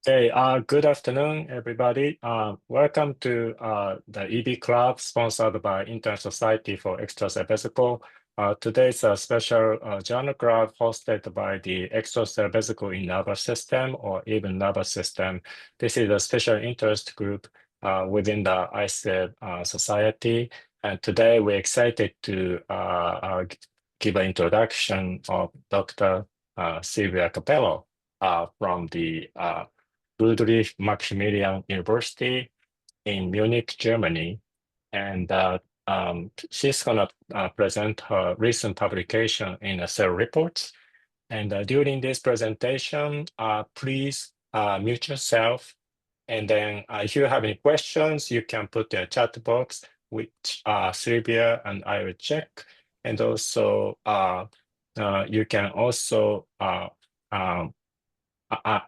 Okay, good afternoon, everybody. Welcome to the EV Club sponsored by International Society for Extracerebral. Today's a special journal club hosted by the extracerebral in nervous system or even nervous system. This is a special interest group within the ICE Society. And today we're excited to give an introduction of Dr. Silvia Cappella from the Friedrich Maximilian University in Munich, Germany. And she's going to present her recent publication in Cell Reports. And during this presentation, please mute yourself. And then if you have any questions, you can put the chat box, which Sylvia and I will check. And also, you can also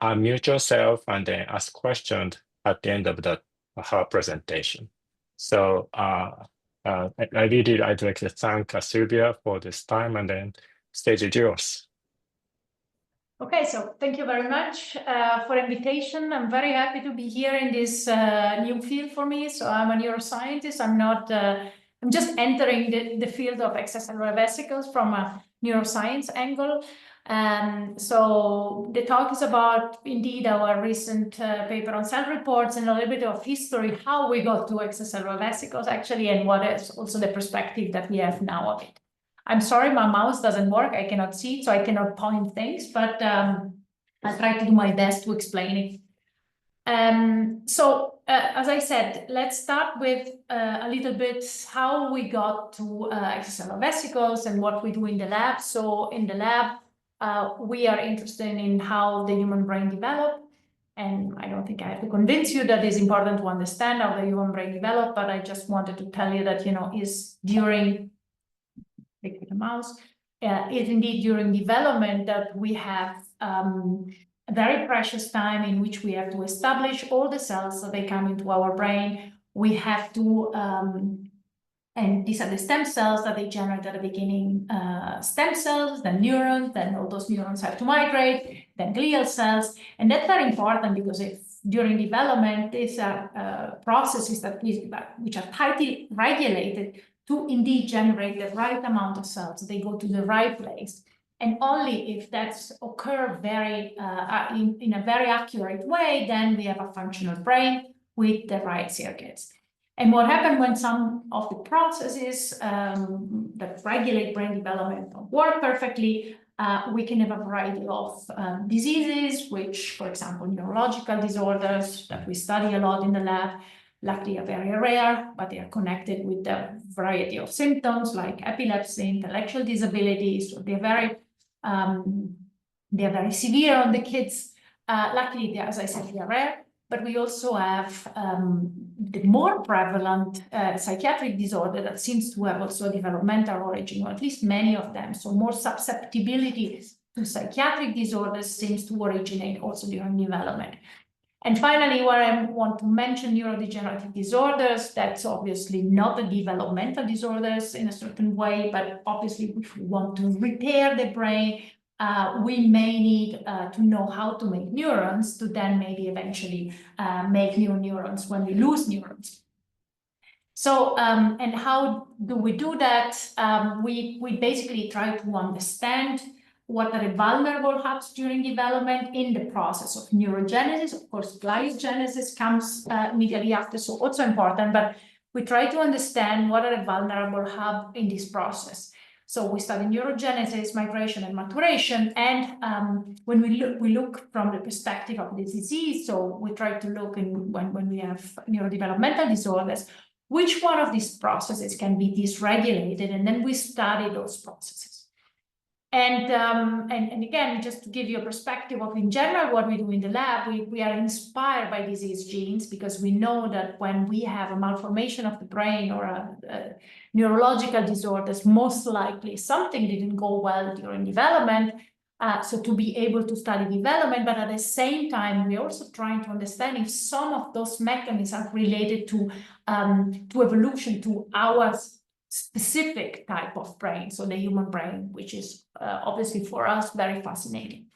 unmute yourself and then ask questions at the end of her presentation. So I'd like to thank Sylvia for this time, and then stage is yours. Okay, so thank you very much for the invitation. I'm very happy to be here in this new field for me. So I'm a neuroscientist. I'm just entering the field of extracellular vesicles from a neuroscience angle. So the talk is about, indeed, our recent paper on cell reports and a little bit of history, how we got to extracellular vesicles, actually, and what is also the perspective that we have now of it. I'm sorry, my mouse doesn't work. I cannot see it, so I cannot point things, but I'll try to do my best to explain it. As I said, let's start with a little bit how we got to extracellular vesicles and what we do in the lab. So in the lab, we are interested in how the human brain develops. And I don't think I have to convince you that it's important to understand how the human brain develops, but I just wanted to tell you that, is during the mouse, is indeed during development that we have a very precious time in which we have to establish all the cells that they come into our brain. We have to, and these are the stem cells that they generate at the beginning, stem cells, then neurons, then all those neurons have to migrate, then glial cells. And that's very important because if during development, these are processes which are tightly regulated to indeed generate the right amount of cells. They go to the right place. And only if that's occur in a very accurate way, then we have a functional brain with the right circuits. And what happened when some of the processes that regulate brain development don't work perfectly, we can have a variety of diseases, which, for example, neurological disorders that we study a lot in the lab, luckily are very rare, but they are connected with a variety of symptoms like epilepsy, intellectual disabilities. So they're very severe on the kids. Luckily, as I said, they are rare, but we also have the more prevalent psychiatric disorder that seems to have also a developmental origin, or at least many of them. So more susceptibility to psychiatric disorders seems to originate also during development. And finally, where I want to mention neurodegenerative disorders, that's obviously not a developmental disorders in a certain way, but obviously if we want to repair the brain, we may need to know how to make neurons to then maybe eventually make new neurons when we lose neurons. So, and how do we do that? We basically try to understand what are the vulnerable hubs during development in the process of neurogenesis. Of course, gliogenesis comes immediately after, so also important, but we try to understand what are the vulnerable hubs in this process. So we study neurogenesis, migration, and maturation, and when we look from the perspective of the disease, so we try to look in when we have neurodevelopmental disorders, which one of these processes can be dysregulated, and then we study those processes. And again, just to give you a perspective of, in general, what we do in the lab, we are inspired by disease genes because we know that when we have a malformation of the brain or a neurological disorders, most likely something didn't go well during development. So to be able to study development, but at the same time, we're also trying to understand if some of those mechanisms are related to evolution, to our specific type of brain, so the human brain, which is obviously for us very fascinating.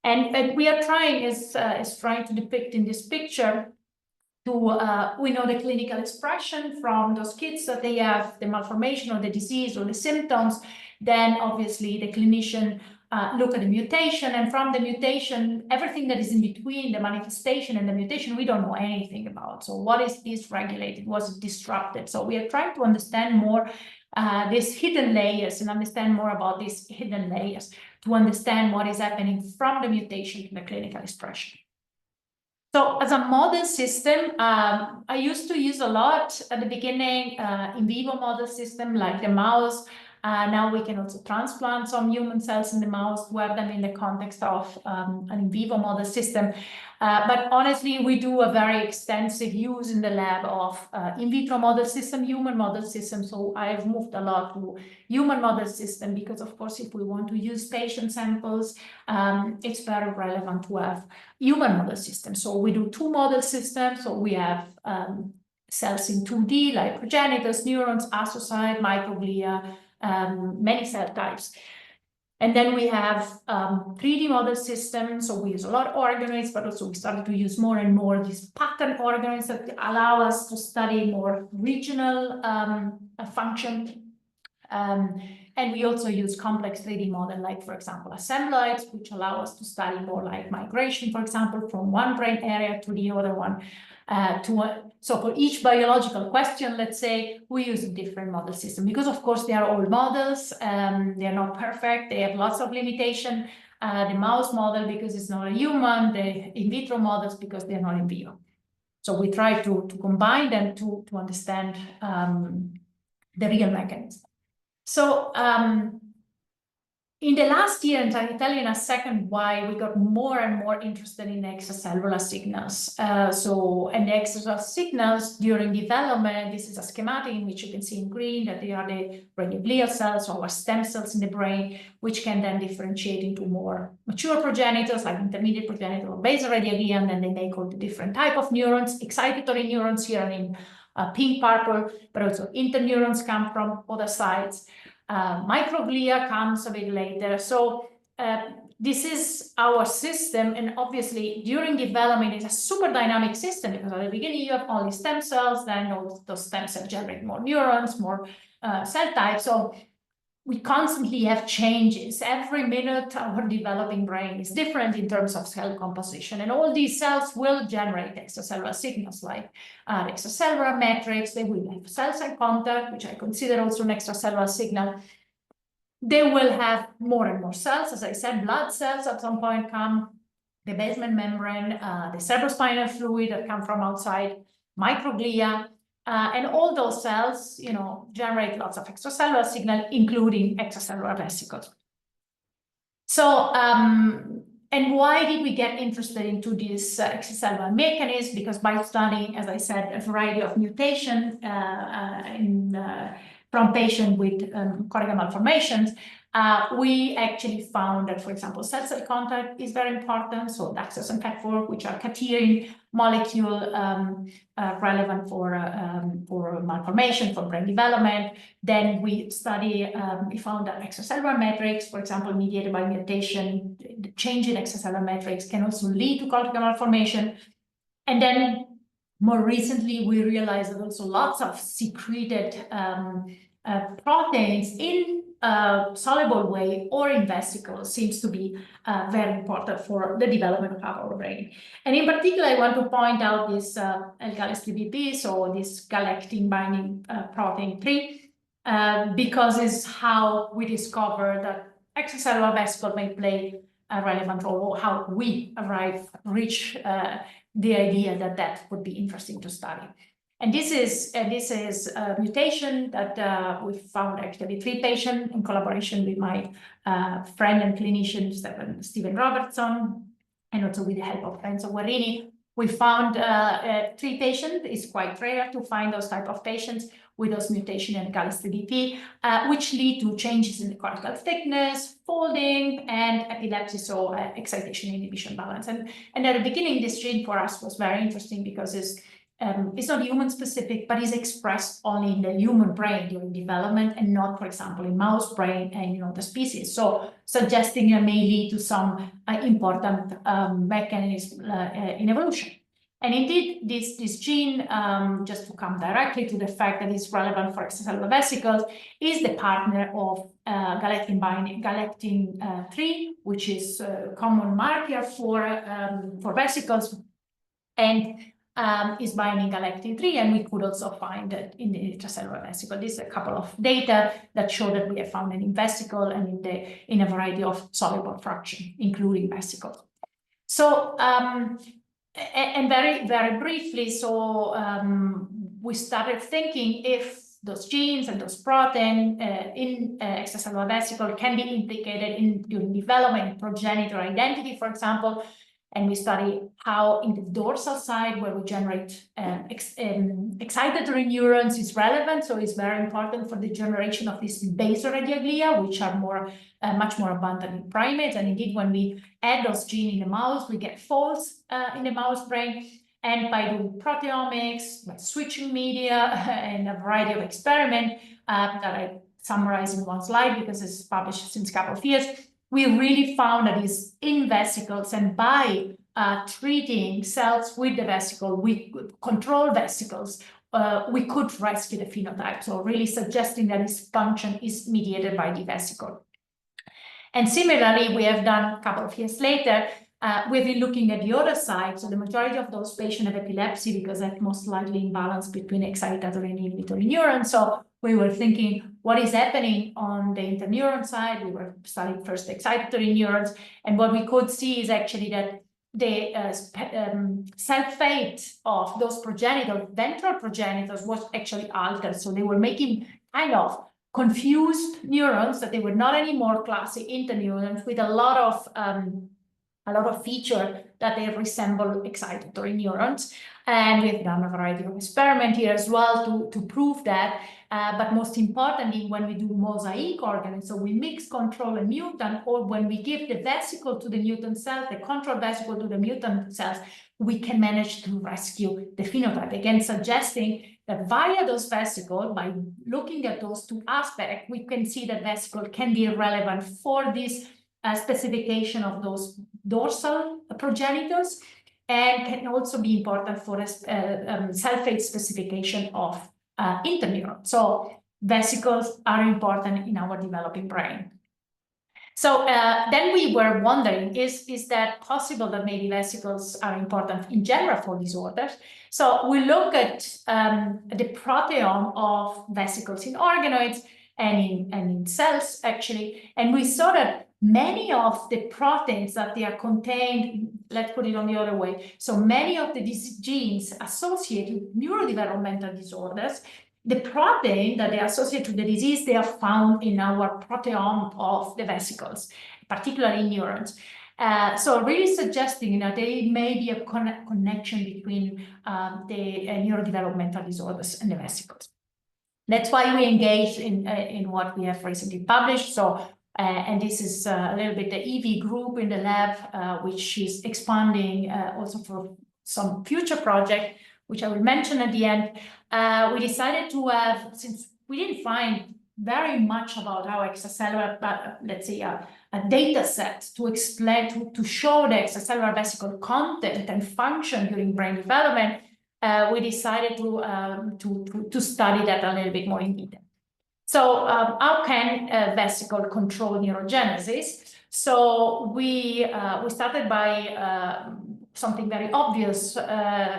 And we are trying, is trying to depict in this picture, we know the clinical expression from those kids that they have the malformation or the disease or the symptoms. Then obviously the clinician look at the mutation, and from the mutation, everything that is in between the manifestation and the mutation, we don't know anything about. So what is dysregulated? Was it disrupted? So we are trying to understand more these hidden layers and understand more about these hidden layers to understand what is happening from the mutation to the clinical expression. So as a model system, I used to use a lot at the beginning in vivo model system like the mouse. Now we can also transplant some human cells in the mouse, work them in the context of an in vivo model system. But honestly, we do a very extensive use in the lab of in vitro model system, human model system. So I've moved a lot to human model system because, of course, if we want to use patient samples, it's very relevant to have human model system. So we do two model systems. So we have cells in 2D, like progenitors, neurons, astrocyte, microglia, many cell types. And then we have 3D model systems. So we use a lot of organoids, but also we started to use more and more these pattern organoids that allow us to study more regional function. And we also use complex 3D model, like, for example, assembloids, which allow us to study more like migration, for example, from one brain area to the other one. So for each biological question, let's say, we use a different model system because, of course, they are all models. They are not perfect. They have lots of limitation. The mouse model, because it's not a human, the in vitro models, because they're not in vivo. So we try to combine them to understand the real mechanism. So in the last year, and I'll tell you in a second why we got more and more interested in extracellular signals. And the extracellular signals during development, this is a schematic in which you can see in green that they are the brain cells or stem cells in the brain, which can then differentiate into more mature progenitors, like intermediate progenitor or basal radioglia, and then they make all the different type of neurons, excitatory neurons here in pink purple, but also interneurons come from other sides. Microglia comes a bit later. So this is our system, and obviously during development it's a super dynamic system because at the beginning you have only stem cells, then those stem cells generate more neurons, more cell types. So we constantly have changes. Every minute our developing brain is different in terms of cell composition, and all these cells will generate extracellular signals like extracellular matrix. They will have cell-cell contact, which I consider also an extracellular signal. They will have more and more cells. As I said, blood cells at some point come, the basement membrane, the cerebrospinal fluid that come from outside, microglia, and all those cells, generate lots of extracellular signal, including extracellular vesicles. So, and why did we get interested into this extracellular mechanism? Because by studying, as I said, a variety of mutation from patients with cortical malformations, we actually found that, for example, cell-cell contact is very important. So DAXOS and CAT4, which are cadherin molecule relevant for malformation, for brain development. Then we found that extracellular matrix, for example, mediated by mutation, the change in extracellular matrix can also lead to cortical malformation. And then more recently, we realized that also lots of secreted proteins in a soluble way or in vesicles seems to be very important for the development of our brain. And in particular, I want to point out this L-galactose, so this galectin binding protein 3, because it's how we discover that extracellular vesicle may play a relevant role, or how we reach the idea that would be interesting to study. And this is a mutation that we found actually 3 patients in collaboration with my friend and clinician, Stephen Robertson, and also with the help of Renzo Guerrini. We found 3 patients. It's quite rare to find those type of patients with those mutation in GALAX3BP, which lead to changes in the cortical thickness, folding, and epilepsy, so excitation inhibition balance. And at the beginning, this gene for us was very interesting because it's is not human specific, but is expressed only in the human brain during development and not, for example, in mouse brain and the species. So suggesting it may lead to some important mechanism in evolution. And indeed, this gene, just to come directly to the fact that it's relevant for extracellular vesicles, is the partner of galectin-3, which is a common marker for vesicles, and is binding galectin-3, and we could also find it in the intracellular vesicle. This is a couple of data that show that we have found it in vesicle and in a variety of soluble fraction, including vesicles. So, and very, very briefly, so we started thinking if those genes and those proteins in extracellular vesicle can be implicated during development, progenitor identity, for example. And we study how in the dorsal side, where we generate excitatory neurons, is relevant. So it's very important for the generation of these basal radioglia, which are much more abundant in primates. And indeed, when we add those genes in the mouse, we get folds in the mouse brain. And by doing proteomics, by switching media, and a variety of experiments that I summarize in one slide because it's published since a couple of years, we really found that it's in vesicles, and by treating cells with the vesicle, we could control vesicles, we could rescue the phenotype. So really suggesting that its function is mediated by the vesicle. And similarly, we have done a couple of years later, we've been looking at the other side. So the majority of those patients have epilepsy because that's most likely imbalance between excitatory and inhibitory neurons. So we were thinking, what is happening on the interneuron side? We were studying first excitatory neurons, and what we could see is actually that the cell fate of those progenitors, ventral progenitors, was actually altered. So they were making kind of confused neurons, that they were not anymore classic interneurons with a lot of feature that they resemble excitatory neurons. And we've done a variety of experiments here as well to prove that. But most importantly, when we do mosaic organs, so we mix control and mutant, or when we give the vesicle to the mutant cells, the control vesicle to the mutant cells, we can manage to rescue the phenotype. Again, suggesting that via those vesicles, by looking at those two aspects, we can see that vesicle can be relevant for this specification of those dorsal progenitors, and can also be important for cell fate specification of interneurons. So vesicles are important in our developing brain. So then we were wondering, is that possible that maybe vesicles are important in general for disorders? So we look at the proteome of vesicles in organoids and in cells, actually, and we saw that many of the proteins that they are contained, let's put it on the other way, so many of the genes associated with neurodevelopmental disorders, the protein that they associate with the disease, they are found in our proteome of the vesicles, particularly neurons. So really suggesting that there may be a connection between the neurodevelopmental disorders and the vesicles. That's why we engaged in what we have recently published. So, and this is a little bit the EV group in the lab, which is expanding also for some future project, which I will mention at the end. We decided to have, since we didn't find very much about how extracellular, let's say a data set to explain, to show the extracellular vesicle content and function during brain development, we decided to study that a little bit more in detail. So how can a vesicle control neurogenesis? So we started by something very obvious.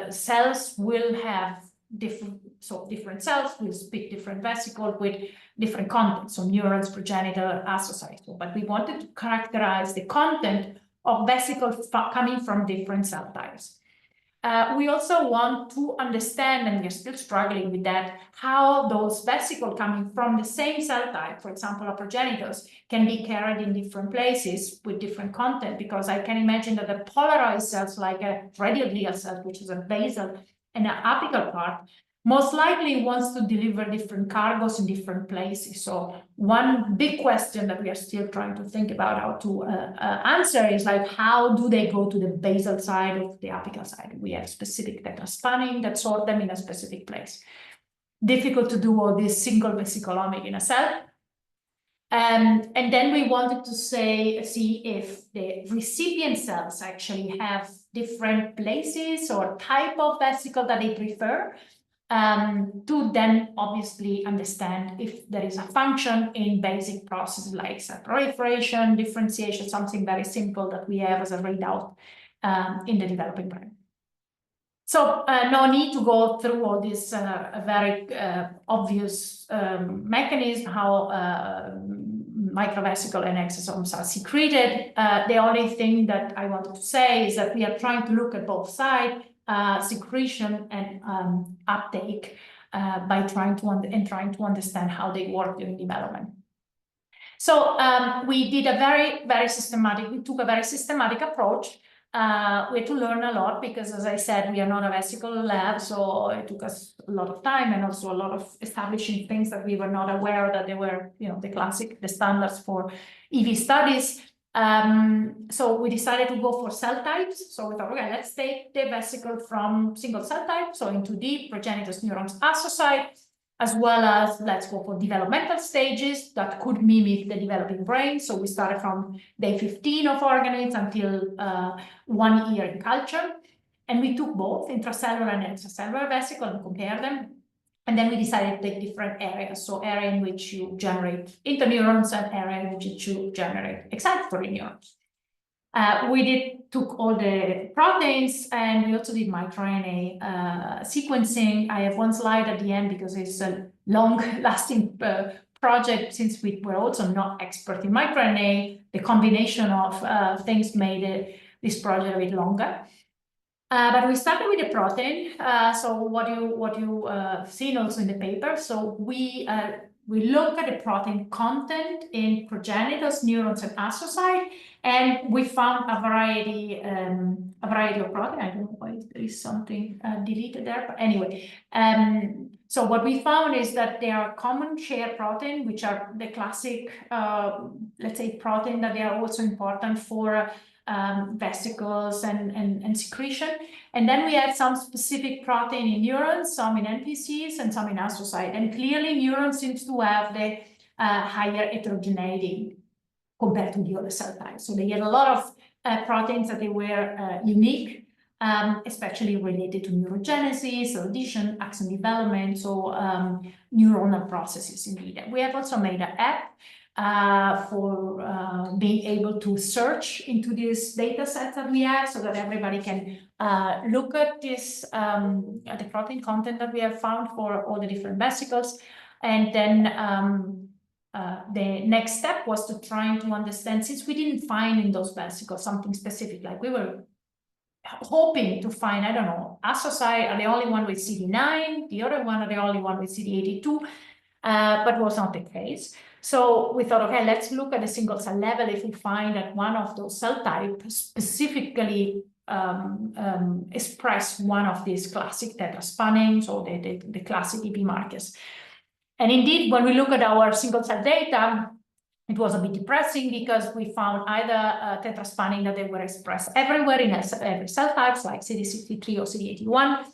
Cells will have different cells will speak different vesicles with different content, so neurons, progenitor, astrocytes. But we wanted to characterize the content of vesicles coming from different cell types. We also want to understand, and we're still struggling with that, how those vesicles coming from the same cell type, for example, our progenitors, can be carried in different places with different content, because I can imagine that the polarized cells, like a radioglial cell, which is a basal and an apical part, most likely wants to deliver different cargos in different places. So one big question that we are still trying to think about how to answer is like, how do they go to the basal side of the apical side? We have specific tetraspanning that sort them in a specific place. Difficult to do all this single vesicolomic in a cell. And then we wanted to see if the recipient cells actually have different places or type of vesicle that they prefer, to then obviously understand if there is a function in basic processes like cell proliferation, differentiation, something very simple that we have as a readout in the developing brain. So no need to go through all this very obvious mechanism, how microvesicle and exosomes are secreted. The only thing that I wanted to say is that we are trying to look at both sides, secretion and uptake, by trying to understand how they work during development. So we took a very systematic approach. We had to learn a lot because, as I said, we are not a vesicle lab, so it took us a lot of time and also a lot of establishing things that we were not aware that they were, the standards for EV studies. So we decided to go for cell types. So we thought, okay, let's take the vesicle from single cell type, so into deep progenitus neurons astrocyte, as well as let's go for developmental stages that could mimic the developing brain. So we started from day 15 of organoids until 1 year in culture. And we took both intracellular and extracellular vesicle and compared them. And then we decided to take different areas. So area in which you generate interneurons and area in which you generate excitatory neurons. We took all the proteins, and we also did microRNA sequencing. I have one slide at the end because it's a long-lasting project. Since we were also not expert in microRNA, the combination of things made this project a bit longer. But we started with the protein. So what you seen also in the paper. So we look at the protein content in progenitus neurons and astrocyte, and we found a variety of protein. I don't know why there is something deleted there, but anyway. So what we found is that there are common shared protein, which are the classic, let's say, protein that they are also important for vesicles and secretion. And then we had some specific protein in neurons, some in NPCs and some in astrocyte. And clearly neurons seems to have the higher heterogeneity compared to the other cell types. So they had a lot of proteins that they were unique, especially related to neurogenesis, cell addition, axon development, so neuronal processes indeed. We have also made an app for being able to search into these data sets that we have, so that everybody can look at this, the protein content that we have found for all the different vesicles. And then the next step was to try to understand, since we didn't find in those vesicles something specific, like we were hoping to find, I don't know, astrocyte are the only one with CD9, the other one are the only one with CD82, but was not the case. So we thought, okay, let's look at the single cell level. If we find that one of those cell types specifically express one of these classic tetraspanning, so the classic EP markers. And indeed, when we look at our single cell data, it was a bit depressing because we found either tetraspanning that they were expressed everywhere in every cell types, like CD63 or CD81.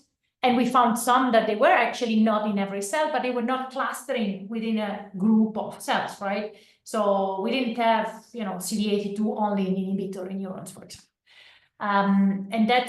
And we found some that they were actually not in every cell, but they were not clustering within a group of cells, right? So we didn't have, CD82 only in inhibitory neurons, for example. And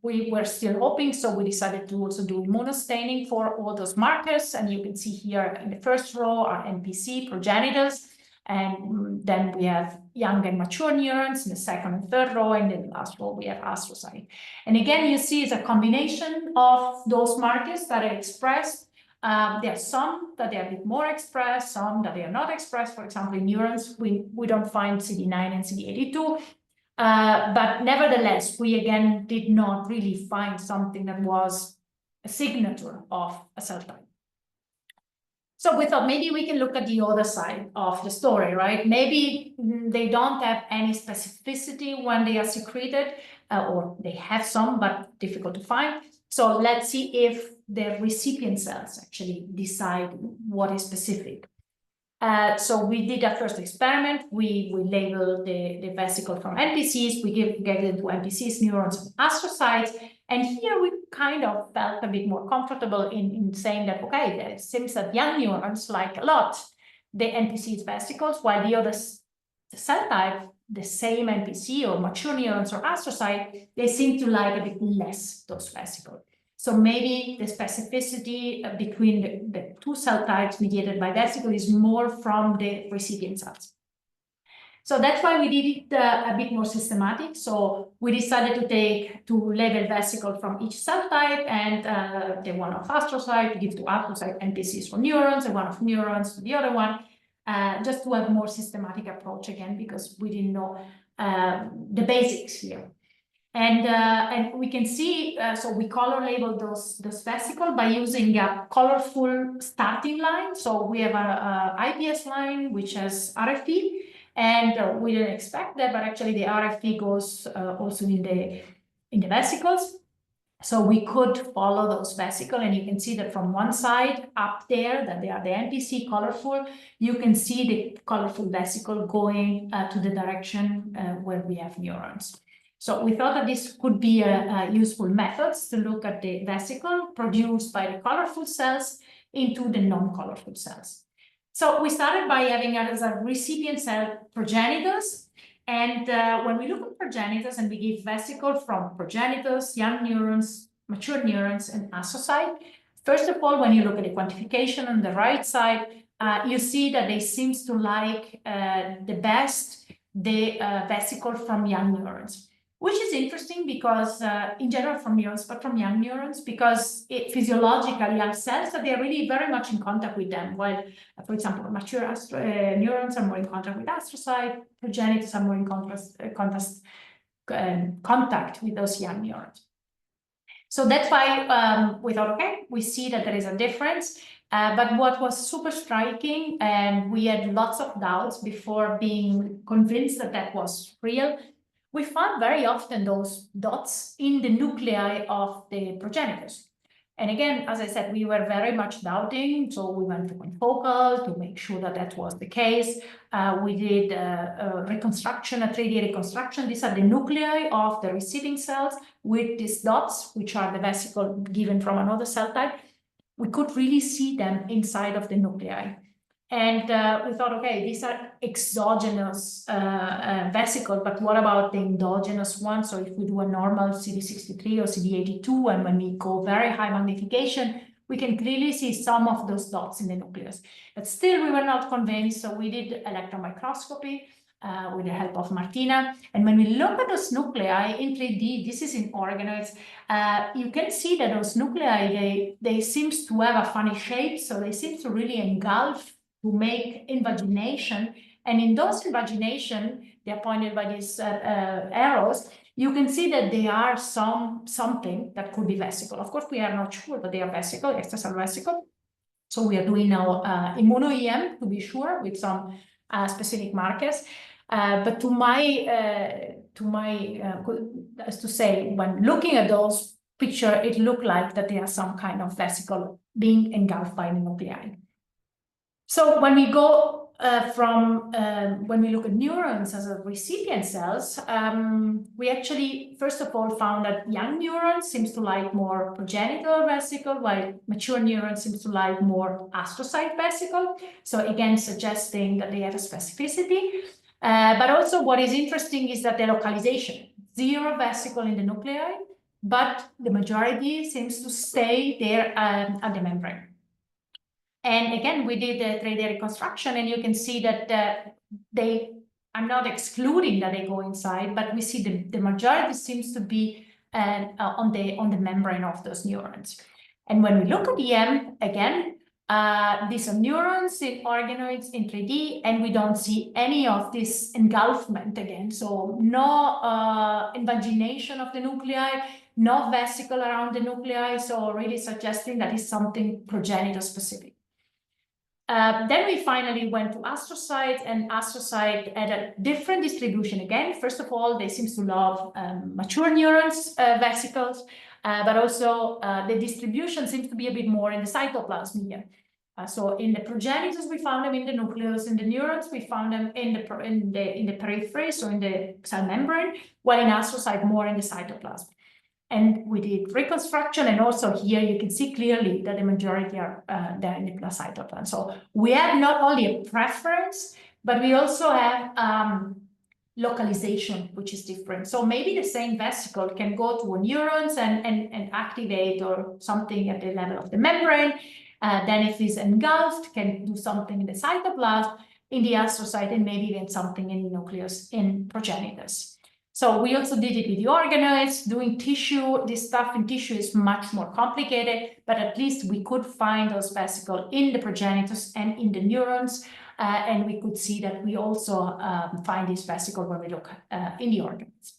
we were still hoping, so we decided to also do immunostaining for all those markers. And you can see here in the first row are NPC, progenitors, and then we have young and mature neurons in the second and third row, and in the last row we have astrocyte. And again, you see it's a combination of those markers that are expressed. There are some that they are a bit more expressed, some that they are not expressed. For example, in neurons, we don't find CD9 and CD82. But nevertheless, we again did not really find something that was a signature of a cell type. So we thought maybe we can look at the other side of the story, right? Maybe they don't have any specificity when they are secreted, or they have some, but difficult to find. So let's see if the recipient cells actually decide what is specific. So we did a first experiment. We labeled the vesicle from NPCs. We gave it to NPCs, neurons, and astrocytes. And here we kind of felt a bit more comfortable in saying that, okay, it seems that young neurons like a lot the NPCs vesicles, while the other cell type, the same NPC or mature neurons or astrocyte, they seem to like a bit less those vesicles. So maybe the specificity between the two cell types mediated by vesicle is more from the recipient cells. So that's why we did it a bit more systematic. So we decided to label vesicle from each cell type, and the one of astrocyte, give to astrocyte NPCs for neurons, and one of neurons to the other one, just to have more systematic approach again, because we didn't know the basics here. And we can see, so we color label those vesicles by using a colorful starting line. So we have a IPS line, which has RFP, and we didn't expect that, but actually the RFP goes also in the vesicles. So we could follow those vesicles, and you can see that from one side up there, that they are the NPC colorful, you can see the colorful vesicle going to the direction where we have neurons. So we thought that this could be a useful method to look at the vesicle produced by the colorful cells into the non-colorful cells. So we started by having as a recipient cell progenitors. And when we look at progenitors and we give vesicle from progenitors, young neurons, mature neurons, and astrocyte, first of all, when you look at the quantification on the right side, you see that they seem to like the best the vesicle from young neurons, which is interesting because in general from neurons, but from young neurons, because physiologically young cells, that they are really very much in contact with them, while, for example, mature neurons are more in contact with astrocyte, progenitors are more in contact with those young neurons. So that's why we thought, okay, we see that there is a difference. But what was super striking, and we had lots of doubts before being convinced that that was real, we found very often those dots in the nuclei of the progenitors. And again, as I said, we were very much doubting, so we went to confocal to make sure that that was the case. We did a reconstruction, a 3D reconstruction. These are the nuclei of the receiving cells with these dots, which are the vesicle given from another cell type. We could really see them inside of the nuclei. And we thought, okay, these are exogenous vesicles, but what about the endogenous one? So if we do a normal CD63 or CD82, and when we go very high magnification, we can clearly see some of those dots in the nucleus. But still, we were not convinced, so we did electron microscopy with the help of Martina. And when we look at those nuclei in 3D, this is in organoids, you can see that those nuclei, they seem to have a funny shape, so they seem to really engulf to make invagination, and in those invagination, they are pointed by these arrows. You can see that they are something that could be vesicle. Of course, we are not sure that they are vesicle, extracellular vesicle. So we are doing now immuno-EM to be sure with some specific markers. But to say, when looking at those pictures, it looked like that they are some kind of vesicle being engulfed by the nuclei. So when we go when we look at neurons as a recipient cells, we actually, first of all, found that young neurons seems to like more progenitor vesicle, while mature neurons seems to like more astrocyte vesicle. So again, suggesting that they have a specificity. But also what is interesting is that the localization, 0 vesicle in the nuclei, but the majority seems to stay there at the membrane. And again, we did the 3D reconstruction, and you can see that I'm not excluding that they go inside, but we see the majority seems to be on the membrane of those neurons. And when we look at EM, again, these are neurons in organoids in 3D, and we don't see any of this engulfment again. So no invagination of the nuclei, no vesicle around the nuclei, so really suggesting that is something progenitor specific. Then we finally went to astrocytes, and astrocyte had a different distribution again. First of all, they seem to love mature neurons vesicles, but also the distribution seems to be a bit more in the cytoplasm here. So in the progenitors, we found them in the nucleus. In the neurons, we found them in the periphery, so in the cell membrane, while in astrocyte more in the cytoplasm. And we did reconstruction, and also here you can see clearly that the majority are there in the cytoplasm. So we have not only a preference, but we also have localization, which is different. So maybe the same vesicle can go to a neurons and activate or something at the level of the membrane. Then if it's engulfed, can do something in the cytoplasm, in the astrocyte, and maybe even something in the nucleus in progenitors. So we also did it with the organoids, doing tissue. This stuff in tissue is much more complicated, but at least we could find those vesicles in the progenitors and in the neurons. And we could see that we also find this vesicle when we look in the organoids.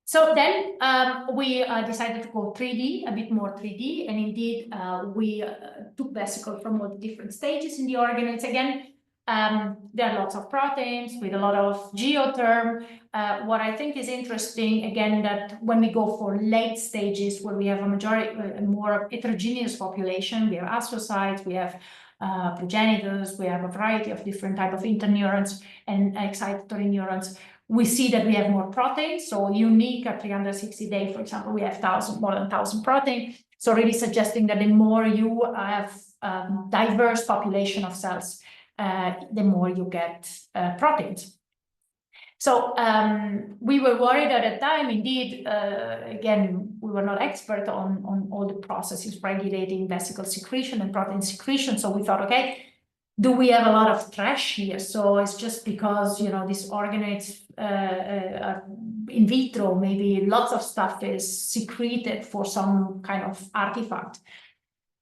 So then we decided to go 3D, a bit more 3D, and indeed we took vesicles from all the different stages in the organoids. Again, there are lots of proteins with a lot of geotherm. What I think is interesting, again, that when we go for late stages where we have a majority, a more heterogeneous population, we have astrocytes, we have progenitors, we have a variety of different types of interneurons and excitatory neurons. We see that we have more proteins. So unique at 360 days, for example, we have more than 1,000 proteins. So really suggesting that the more you have diverse population of cells, the more you get proteins. So we were worried at the time, indeed, again, we were not expert on all the processes regulating vesicle secretion and protein secretion. So we thought, okay, do we have a lot of trash here? So it's just because, you know, these organoids in vitro, maybe lots of stuff is secreted for some kind of artifact.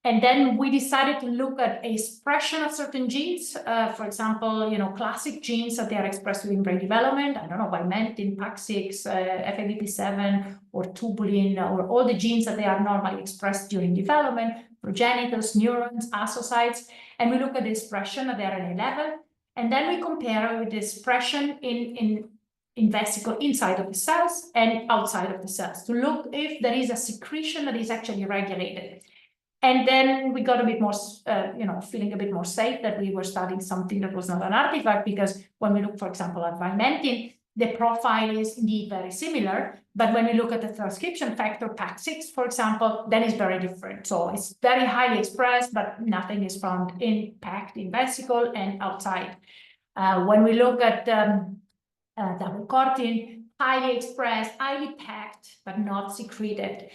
And then we decided to look at expression of certain genes. For example, you know, classic genes that they are expressed during brain development. I don't know, vimentin, PAX6, FABP7, or tubulin, or all the genes that they are normally expressed during development, progenitors, neurons, astrocytes. And we look at the expression at the RNA level. And then we compare it with the expression in vesicle inside of the cells and outside of the cells to look if there is a secretion that is actually regulated. And then we got a bit more, you know, feeling a bit more safe that we were studying something that was not an artifact, because when we look, for example, at vimentin, the profile is indeed very similar. But when we look at the transcription factor, PAX6, for example, then it's very different. So it's very highly expressed, but nothing is found packed in vesicle and outside. When we look at double cortin, highly expressed, highly packed, but not secreted.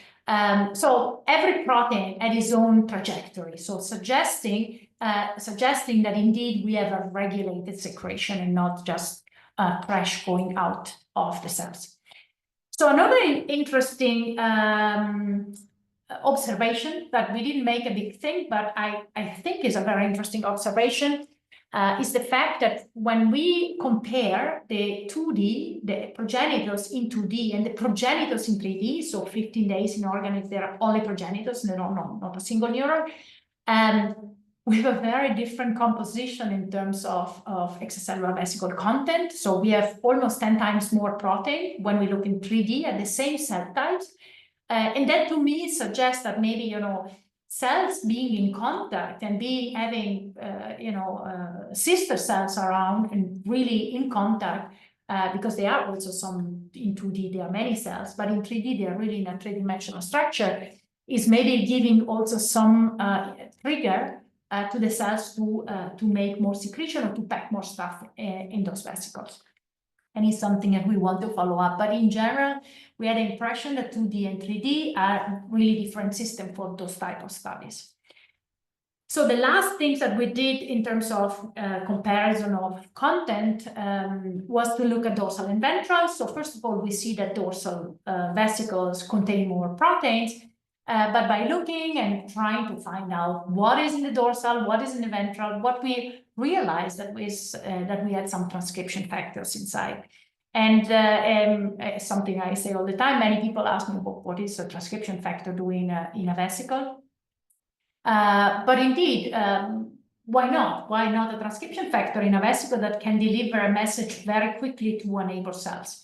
So every protein had its own trajectory, so suggesting that indeed we have a regulated secretion and not just trash going out of the cells. So another interesting observation that we didn't make a big thing, but I think is a very interesting observation, is the fact that when we compare the 2D, the progenitors in 2D and the progenitors in 3D, so 15 days in organoids, there are only progenitors, not a single neuron, and we have a very different composition in terms of extracellular vesicle content. So we have almost 10 times more protein when we look in 3D at the same cell types. And that to me suggests that maybe, you know, cells being in contact and having sister cells around and really in contact, because they are also some in 2D, there are many cells, but in 3D, they are really in a three-dimensional structure, is maybe giving also some trigger to the cells to make more secretion or to pack more stuff in those vesicles. And it's something that we want to follow up. But in general, we had the impression that 2D and 3D are really different systems for those type of studies. So the last things that we did in terms of comparison of content was to look at dorsal and ventral. So first of all, we see that dorsal vesicles contain more proteins. But by looking and trying to find out what is in the dorsal, what is in the ventral, what we realized that we had some transcription factors inside. And something I say all the time, many people ask me, what is a transcription factor doing in a vesicle? But indeed, why not? Why not a transcription factor in a vesicle that can deliver a message very quickly to enable cells?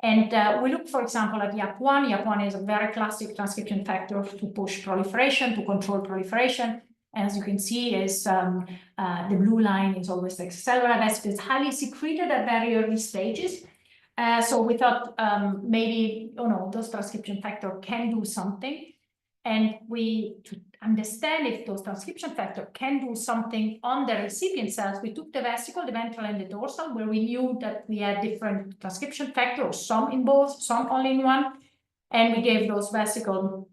And we look, for example, at YAP1. YAP1 is a very classic transcription factor to push proliferation, to control proliferation. As you can see, is the blue line is always the extracellular vesicles. It's highly secreted at very early stages. So we thought maybe, those transcription factor can do something. And to understand if those transcription factor can do something on the recipient cells, we took the vesicle, the ventral and the dorsal, where we knew that we had different transcription factors, some in both, some only in one. And we gave those vesicles,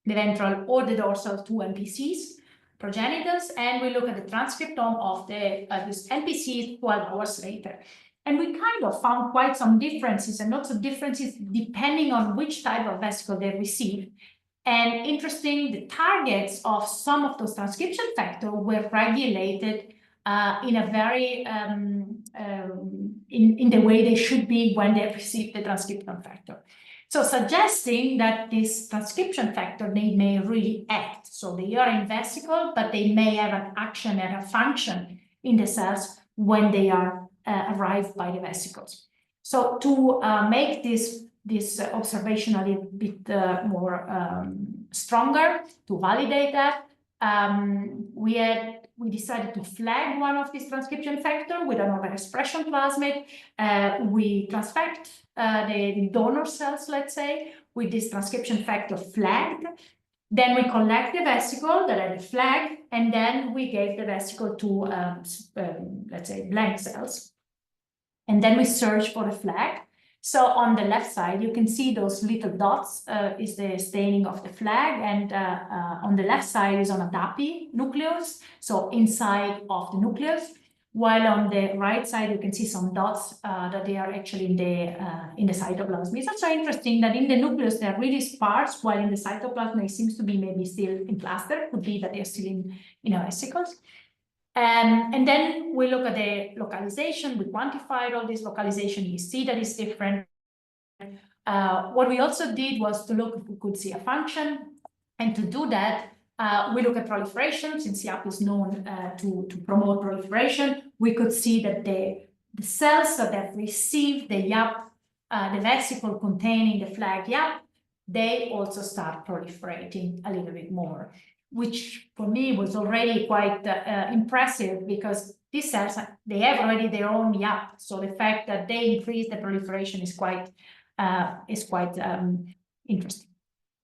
the ventral or the dorsal, to NPCs, progenitors, and we look at the transcriptome of these NPCs 12 hours later. And we kind of found quite some differences, and lots of differences depending on which type of vesicle they received. And interesting, the targets of some of those transcription factors were regulated in a very in the way they should be when they receive the transcription factor. So suggesting that this transcription factor, they may really act. So they are in vesicle, but they may have an action and a function in the cells when they are arrived by the vesicles. So to make this observation a little bit more stronger, to validate that, we decided to flag one of these transcription factors with an overexpression plasmid. We transfect the donor cells, let's say, with this transcription factor flagged. Then we collect the vesicle that had a flag, and then we gave the vesicle to, let's say, blank cells. And then we search for the flag. So on the left side, you can see those little dots is the staining of the flag, and on the left side is on a DAPI nucleus, so inside of the nucleus, while on the right side, you can see some dots that they are actually in the cytoplasm. It's also interesting that in the nucleus, they're really sparse, while in the cytoplasm, it seems to be maybe still in cluster, could be that they're still in vesicles. And then we look at the localization. We quantified all this localization. You see that it's different. What we also did was to look if we could see a function. And to do that, we look at proliferation. Since YAP is known to promote proliferation, we could see that the cells that have received the YAP, the vesicle containing the flag YAP, they also start proliferating a little bit more, which for me was already quite impressive, because these cells, they have already their own YAP. So the fact that they increase the proliferation is quite interesting.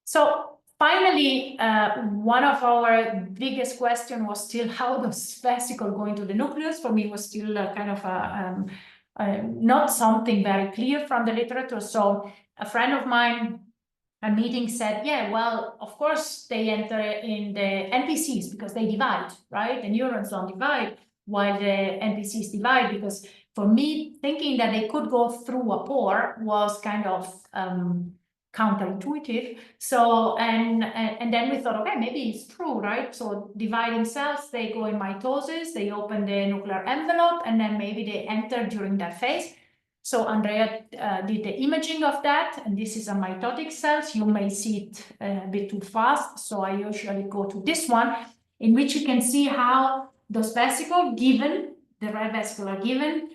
So finally, one of our biggest questions was still how does vesicle go into the nucleus. For me, it was still kind of not something very clear from the literature. So a friend of mine, a meeting, said, yeah, well, of course they enter in the NPCs because they divide, right? The neurons don't divide while the NPCs divide, because for me, thinking that they could go through a pore was kind of counterintuitive. So, and then we thought, okay, maybe it's true, right? So dividing cells, they go in mitosis, they open the nuclear envelope, and then maybe they enter during that phase. So Andrea did the imaging of that, and this is a mitotic cells. You may see it a bit too fast, so I usually go to this one, in which you can see how those vesicles given, the red vesicle are given,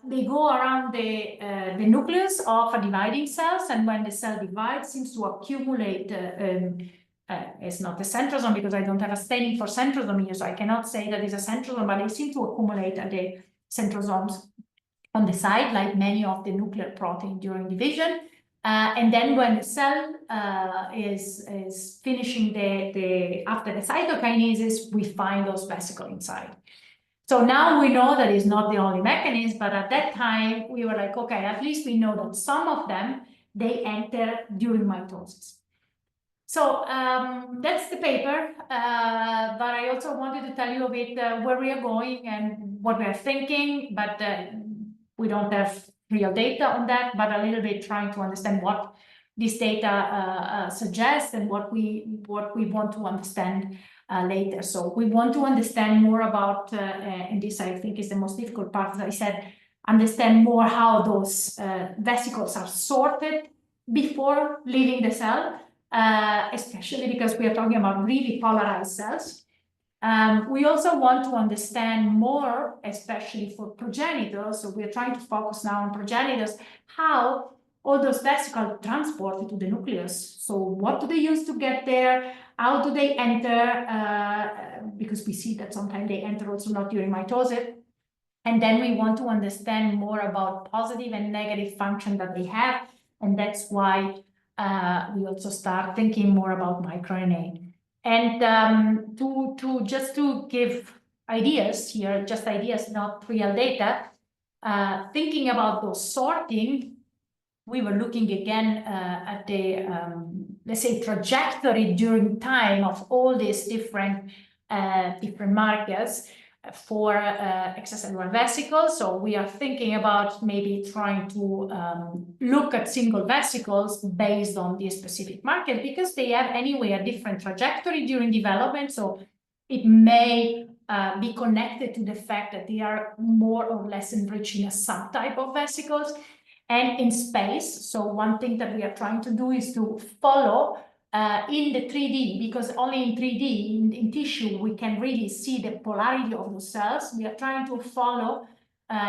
they go around the nucleus of a dividing cells, and when the cell divides, seems to accumulate. It's not a centrosome because I don't have a staining for centrosome here, so I cannot say that it's a centrosome, but they seem to accumulate at the centrosomes on the side, like many of the nuclear protein during division. And then when the cell is finishing after the cytokinesis, we find those vesicles inside. So now we know that it's not the only mechanism, but at that time we were like, okay, at least we know that some of them, they enter during mitosis. So that's the paper, but I also wanted to tell you a bit where we are going and what we are thinking, but we don't have real data on that, but a little bit trying to understand what this data suggests and what we want to understand later. So we want to understand more about, and this I think is the most difficult part, as I said, understand more how those vesicles are sorted before leaving the cell, especially because we are talking about really polarized cells. We also want to understand more, especially for progenitors. So we're trying to focus now on progenitors, how all those vesicles transport to the nucleus. So what do they use to get there? How do they enter? Because we see that sometimes they enter also not during mitosis. And then we want to understand more about positive and negative function that they have. And that's why we also start thinking more about microRNA. And to give ideas here, just ideas, not real data, thinking about those sorting, we were looking again at the, let's say, trajectory during time of all these different markers for extracellular vesicles. So we are thinking about maybe trying to look at single vesicles based on these specific markers, because they have anyway a different trajectory during development. So it may be connected to the fact that they are more or less enriching a subtype of vesicles. And in space, so one thing that we are trying to do is to follow in the 3D, because only in 3D, in tissue, we can really see the polarity of the cells. We are trying to follow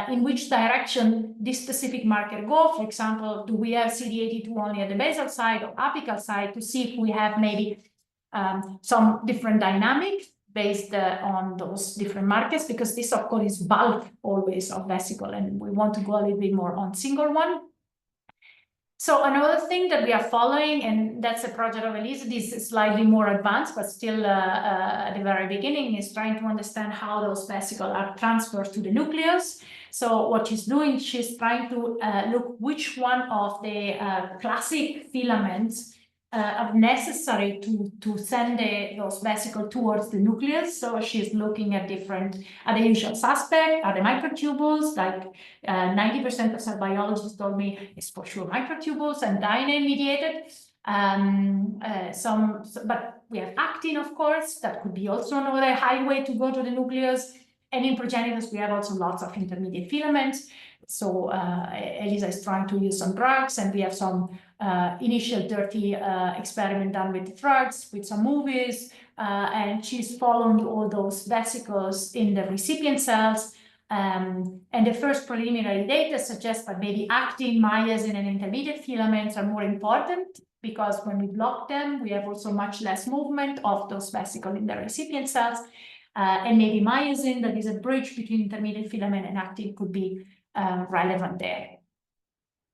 in which direction this specific marker go. For example, do we have CD82 only at the basal side or apical side, to see if we have maybe some different dynamics based on those different markers, because this of course is bulk always of vesicle, and we want to go a little bit more on single one. So another thing that we are following, and that's a project of Elisa, this is slightly more advanced, but still at the very beginning, is trying to understand how those vesicles are transferred to the nucleus. So what she's doing, she's trying to look which one of the classic filaments are necessary to send those vesicles towards the nucleus. So she's looking at the usual suspect, are the microtubules, like 90% of cell biologists told me it's for sure microtubules and DNA mediated. But we have actin, of course, that could be also another highway to go to the nucleus. And in progenitors, we have also lots of intermediate filaments. So Elisa is trying to use some drugs, and we have some initial dirty experiment done with the drugs, with some movies, and she's following all those vesicles in the recipient cells. And the first preliminary data suggests that maybe actin, myosin, and intermediate filaments are more important, because when we block them, we have also much less movement of those vesicles in the recipient cells. And maybe myosin, that is a bridge between intermediate filament and actin, could be relevant there.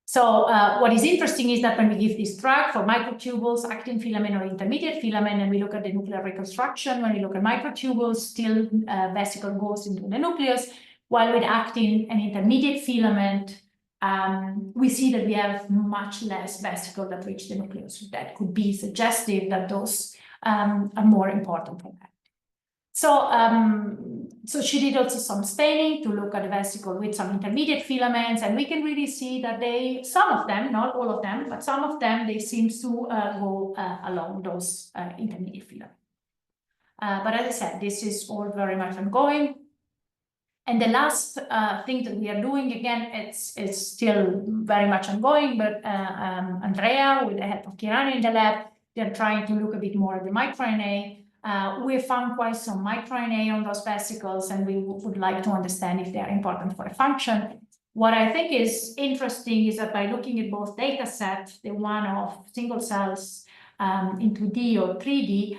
So what is interesting is that when we give this drug for microtubules, actin filament or intermediate filament, and we look at the nuclear reconstruction, when we look at microtubules, still vesicle goes into the nucleus, while with actin and intermediate filament, we see that we have much less vesicle that reach the nucleus. That could be suggestive that those are more important for that. So she did also some staining to look at the vesicle with some intermediate filaments, and we can really see that some of them, not all of them, but some of them, they seem to go along those intermediate filaments. But as I said, this is all very much ongoing. And the last thing that we are doing, again, it's still very much ongoing, but Andrea, with the help of Kirani in the lab, they're trying to look a bit more at the microRNA. We found quite some microRNA on those vesicles, and we would like to understand if they are important for a function. What I think is interesting is that by looking at both data sets, the one of single cells in 2D or 3D,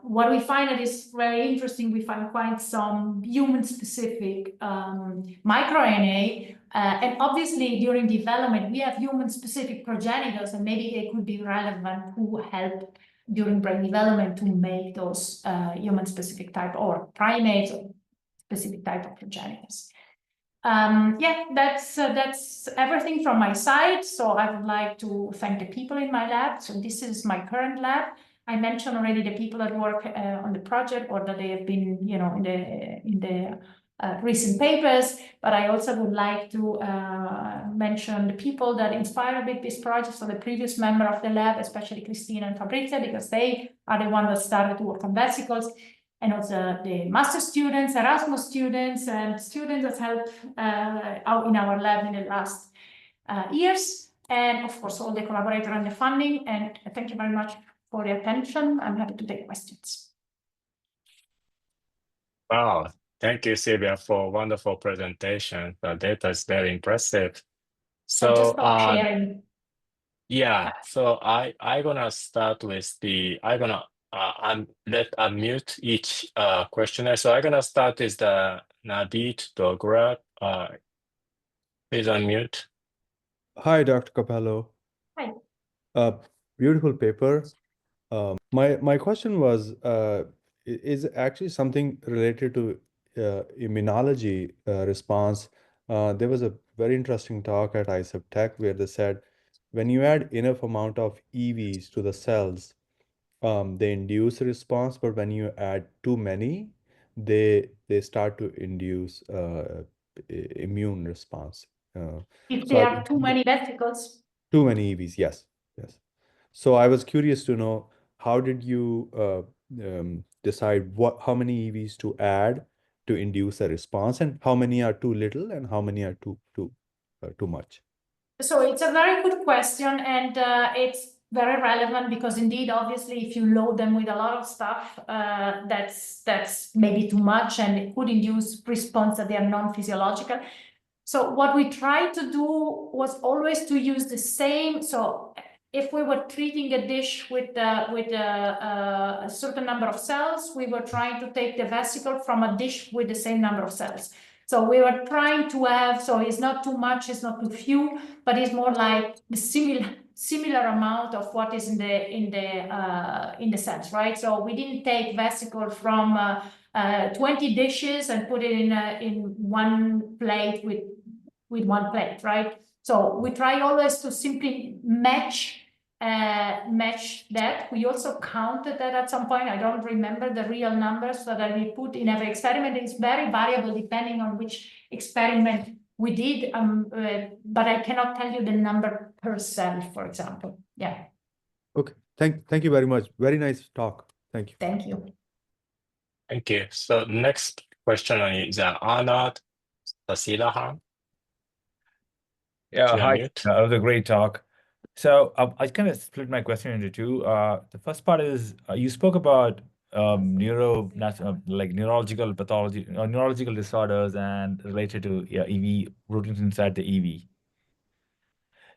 what we find that is very interesting, we find quite some human-specific microRNA. And obviously, during development, we have human-specific progenitors, and maybe they could be relevant who help during brain development to make those human-specific type or primates or specific type of progenitors. Yeah, that's everything from my side. So I would like to thank the people in my lab. So this is my current lab. I mentioned already the people that work on the project, or that they have been, in the recent papers, but I also would like to mention the people that inspire a bit this project. So the previous member of the lab, especially Cristina and Fabrizia, because they are the ones that started to work on vesicles, and also the master students, Erasmus students, and students that helped out in our lab in the last years, and of course all the collaborators and the funding. And thank you very much for your attention. I'm happy to take questions. Wow. Thank you, Silvia, for a wonderful presentation. The data is very impressive. So just stop sharing. Yeah, so I gonna start with the I gonna let unmute each questioner. So I gonna start with the Nadeed Dogra. Please unmute. Hi, Dr. Capello. Hi. Beautiful paper. My question was is actually something related to immunology response. There was a very interesting talk at ISEP Tech where they said when you add enough amount of EVs to the cells, they induce a response, but when you add too many, they start to induce immune response. If So I there was are too many vesicles. too many EVs, yes, yes. So I was curious to know how did you decide how many EVs to add to induce a response, and how many are too little, and how many are too much? So it's a very good question, and it's very relevant because indeed, obviously, if you load them with a lot of stuff, that's maybe too much, and it could induce response that they are non-physiological. So what we tried to do was always to use the same. So if we were treating a dish with a certain number of cells, we were trying to take the vesicle from a dish with the same number of cells. So we were trying to have, so it's not too much, it's not too few, but it's more like the similar amount of what is in the cells, right? So we didn't take vesicle from 20 dishes and put it in one plate with one plate, right? So we try always to simply match that. We also counted that at some point. I don't remember the real numbers that we put in every experiment. It's very variable depending on which experiment we did, but I cannot tell you the number per cell, for example. Yeah. Okay, thank you very much. Very nice talk. Thank you. Thank you. Thank you. So next question is Arnold Sasilahan. Yeah, To hi. unmute. That was a great talk. So I kind of split my question into two. The first part is you spoke about like neurological pathology, neurological disorders, and related to EV proteins inside the EV.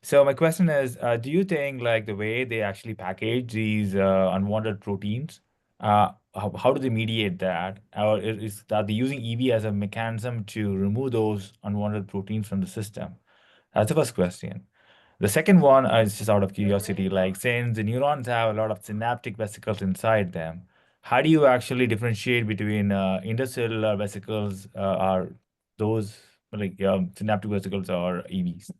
So my question is, do you think like the way they actually package these unwanted proteins, how do they mediate that? Or are they using EV as a mechanism to remove those unwanted proteins from the system? That's the first question. The second one is just out of curiosity, like since the neurons have a lot of synaptic vesicles inside them, how do you actually differentiate between intercellular vesicles or those like synaptic vesicles or EVs?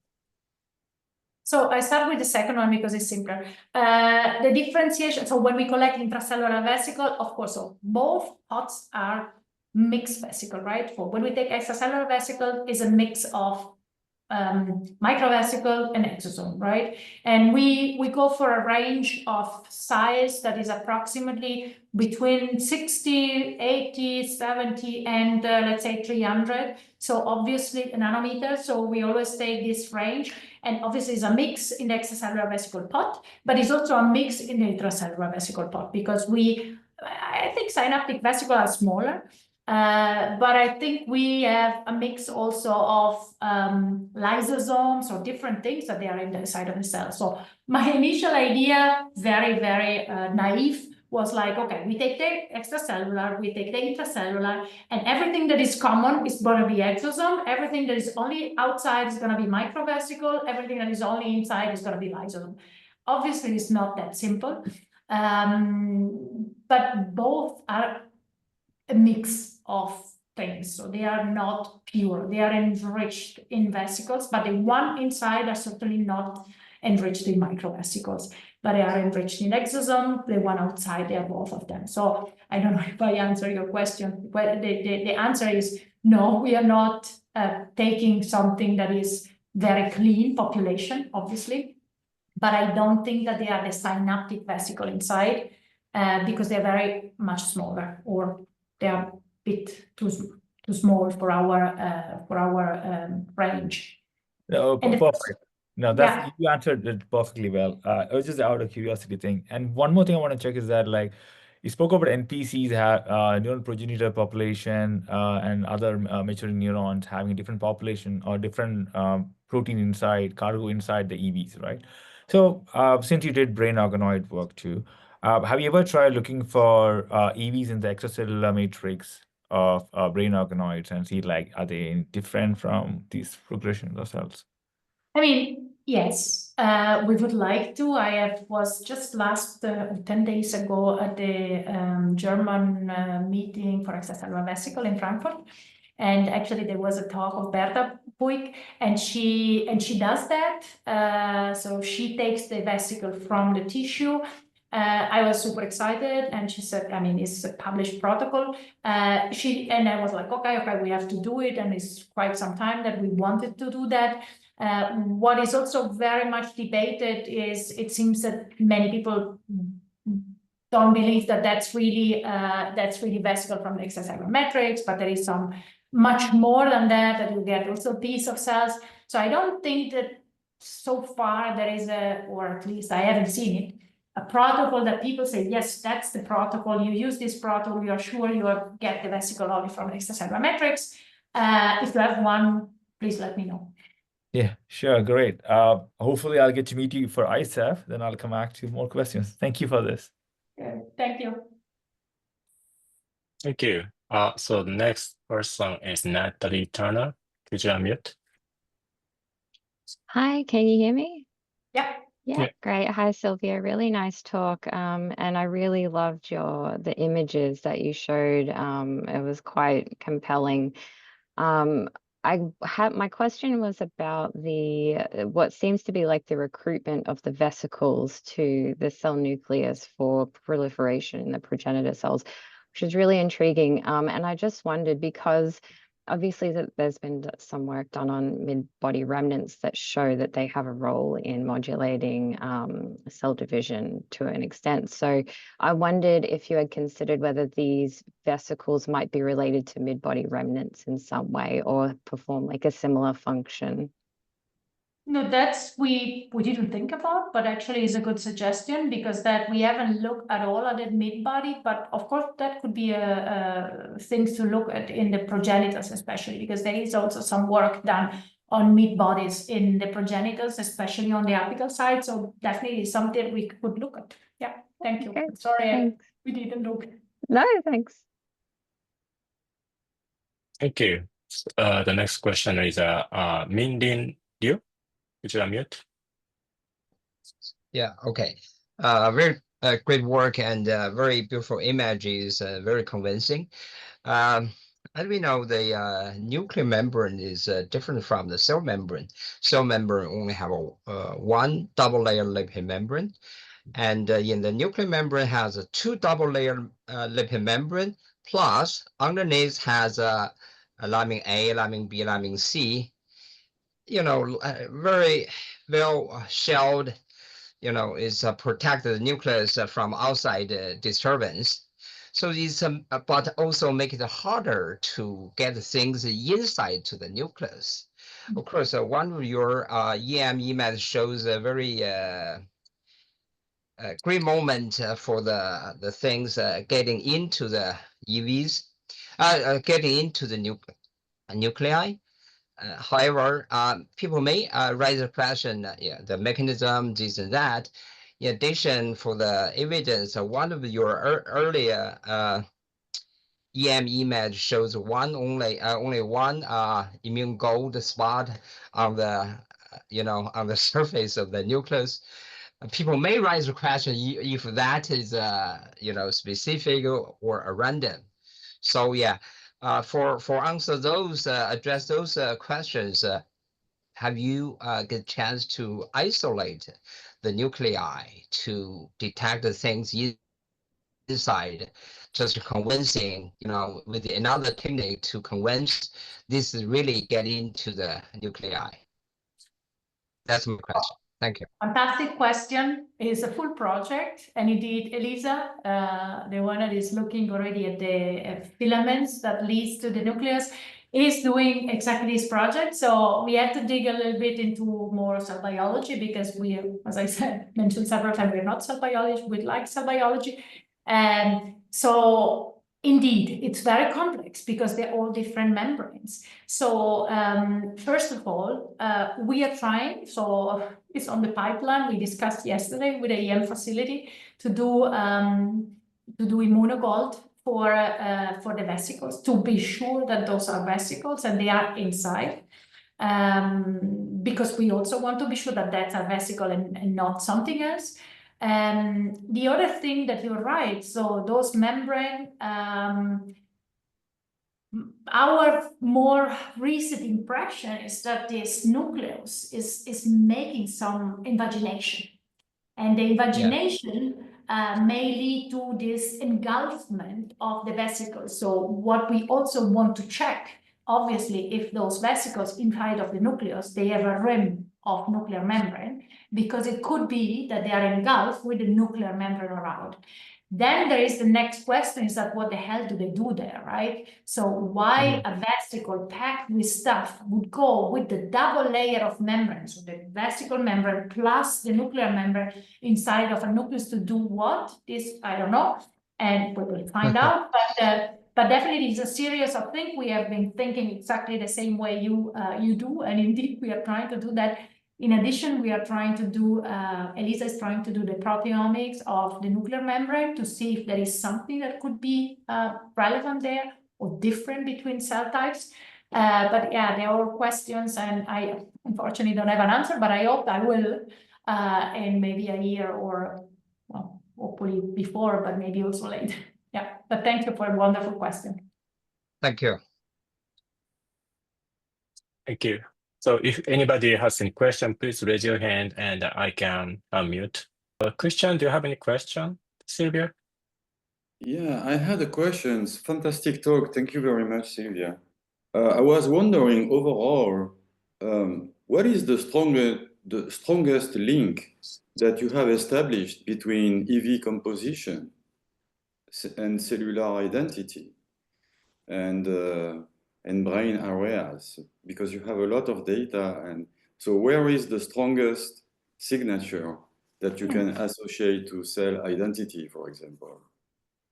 So I start with the second one because it's simpler. The differentiation, so when we collect intracellular vesicle, of course, so both pots are mixed vesicle, right? For when we take extracellular vesicle, is a mix of microvesicle and exosome, right? And we go for a range of size that is approximately between 60, 80, 70, and let's say 300. So obviously a nanometer. So we always take this range. And obviously it's a mix in the extracellular vesicle pot, but it's also a mix in the intracellular vesicle pot because I think synaptic vesicles are smaller. But I think we have a mix also of lysosomes or different things that they are inside of the cell. So my initial idea, very, very naive, was like, okay, we take the extracellular, we take the intracellular, and everything that is common is going to be exosome. Everything that is only outside is going to be microvesicle. Everything that is only inside is going to be lysosome. Obviously, it's not that simple, but both are a mix of things. So they are not pure. They are enriched in vesicles, but the one inside are certainly not enriched in microvesicles, but they are enriched in exosome. The one outside, they are both of them. So I don't know if I answer your question, but the answer is no, we are not taking something that is very clean population, obviously, but I don't think that they are the synaptic vesicle inside because they're very much smaller, or they are a bit too small for our range. No, And perfect. No, that's yeah. you answered it perfectly well. It was just out of curiosity thing. And one more thing I want to check is that like you spoke about NPCs have neural progenitor population and other maturing neurons having a different population or different protein inside, cargo inside the EVs, right? So, since you did brain organoid work too, have you ever tried looking for EVs in the extracellular matrix of brain organoids and see like are they different from these progressions of cells? I mean, yes, we would like to. Was just 10 days ago at the German meeting for extracellular vesicle in Frankfurt. And actually there was a talk of Berta Puig, and she does that. So she takes the vesicle from the tissue. I was super excited, and she said, I mean, it's a published protocol. And I was like, okay, we have to do it, and it's quite some time that we wanted to do that. What is also very much debated is it seems that many people don't believe that that's really vesicle from the extracellular matrix, but there is some much more than that you get also piece of cells. So I don't think that so far there is or at least I haven't seen it, a protocol that people say, yes, that's the protocol. You use this protocol, you are sure you get the vesicle only from the extracellular matrix. If you have one, please let me know. Yeah, sure, great. Hopefully I'll get to meet you for ISEF, then I'll come back to more questions. Thank you for this. Thank you. Thank you. So the next person is Natalie Turner. Could you unmute? Hi, can you hear me? Yeah. Yeah, great. Hi, Sylvia. Really nice talk. And I really loved the images that you showed. It was quite compelling. My question was about what seems to be like the recruitment of the vesicles to the cell nucleus for proliferation in the progenitor cells, which is really intriguing. And I just wondered, because obviously there's been some work done on mid-body remnants that show that they have a role in modulating cell division to an extent. So I wondered if you had considered whether these vesicles might be related to mid-body remnants in some way or perform like a similar function. No, that's we didn't think about, but actually is a good suggestion, because that we haven't looked at all at the mid-body, but of course that could be a things to look at in the progenitors, especially because there is also some work done on mid-bodies in the progenitors, especially on the apical side. So definitely something we could look at. Yeah, thank you. Okay, Sorry, we didn't look. No, thanks. Thank you. The next question is Mindin Liu. Could you unmute? Yeah, okay. Very great work and very beautiful images, very convincing. As we know, the nuclear membrane is different from the cell membrane. Cell membrane only have one double layer lipid membrane, and in the nuclear membrane has a two double layer lipid membrane, plus underneath has a lamin A, lamin B, lamin C. You know, very well shelled. You know, is protect the nucleus from outside disturbance. So it's but also make it harder to get things inside to the nucleus. Of course, one of your EM-EMAT shows a very great moment for the things getting into the EVs, getting into the nuclei. However, people may raise the question, yeah, the mechanism, this and that. In addition, for the evidence, one of your earlier EM-EMAT shows only one immune gold spot on the on the surface of the nucleus. People may raise the question if that is specific or a random. So yeah. For answer those, address those questions, have you get a chance to isolate the nuclei to detect the things inside, just convincing, with another technique to convince this is really get into the nuclei? That's my question. Thank you. Fantastic question. It's a full project, and indeed, Elisa, the one that is looking already at the filaments that leads to the nucleus, is doing exactly this project. So we had to dig a little bit into more cell biology, because we, as I said, mentioned several times, we're not cell biology, we like cell biology. And so Indeed, it's very complex because they're all different membranes. So first of all, we are trying, so it's on the pipeline. We discussed yesterday with the EM facility to do immunogold for the vesicles, to be sure that those are vesicles and they are inside. Because we also want to be sure that that's a vesicle and not something else. The other thing that you're right, so those membrane, our more recent impression is that this nucleus is making some invagination. And the invagination may lead to this engulfment of the vesicles. So what we also want to check, obviously, if those vesicles inside of the nucleus, they have a rim of nuclear membrane, because it could be that they are engulfed with the nuclear membrane around. Then there is the next question, is that what the hell do they do there, right? So why a vesicle packed with stuff would go with the double layer of membrane, so the vesicle membrane plus the nuclear membrane inside of a nucleus to do what? This, I don't know, and we will find out, but definitely it's a series of things. We have been thinking exactly the same way you do, and indeed we are trying to do that. In addition, we are trying to do, Elisa is trying to do the proteomics of the nuclear membrane to see if there is something that could be relevant there or different between cell types. But yeah, there are questions, and I unfortunately don't have an answer, but I hope I will in maybe a year or, well, hopefully before, but maybe also later. Yeah, but thank you for a wonderful question. Thank you. Thank you. So if anybody has any question, please raise your hand and I can unmute. Christian, do you have any question, Silvia? Yeah, I had a question. Fantastic talk. Thank you very much, Silvia. I was wondering overall, what is the strongest link that you have established between EV composition and cellular identity and brain areas? Because you have a lot of data, and so where is the strongest signature that you can associate to cell identity, for example?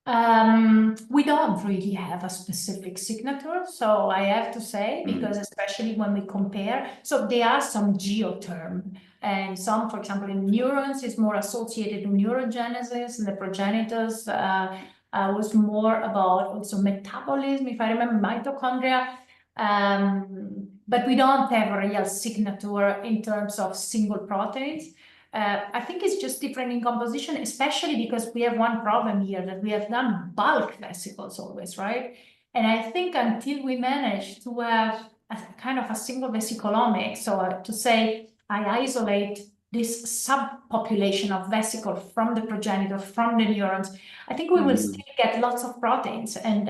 We don't really have a specific signature, so I have to say, because especially when we compare, so there are some geoterm, and some, for example, in neurons is more associated with neurogenesis, and the progenitors was more about also metabolism, if I remember, mitochondria. But we don't have a real signature in terms of single proteins. I think it's just different in composition, especially because we have one problem here, that we have done bulk vesicles always, right? And I think until we manage to have a kind of a single vesiculomics, so to say, I isolate this subpopulation of vesicle from the progenitor, from the neurons, I think we will still get lots of proteins, and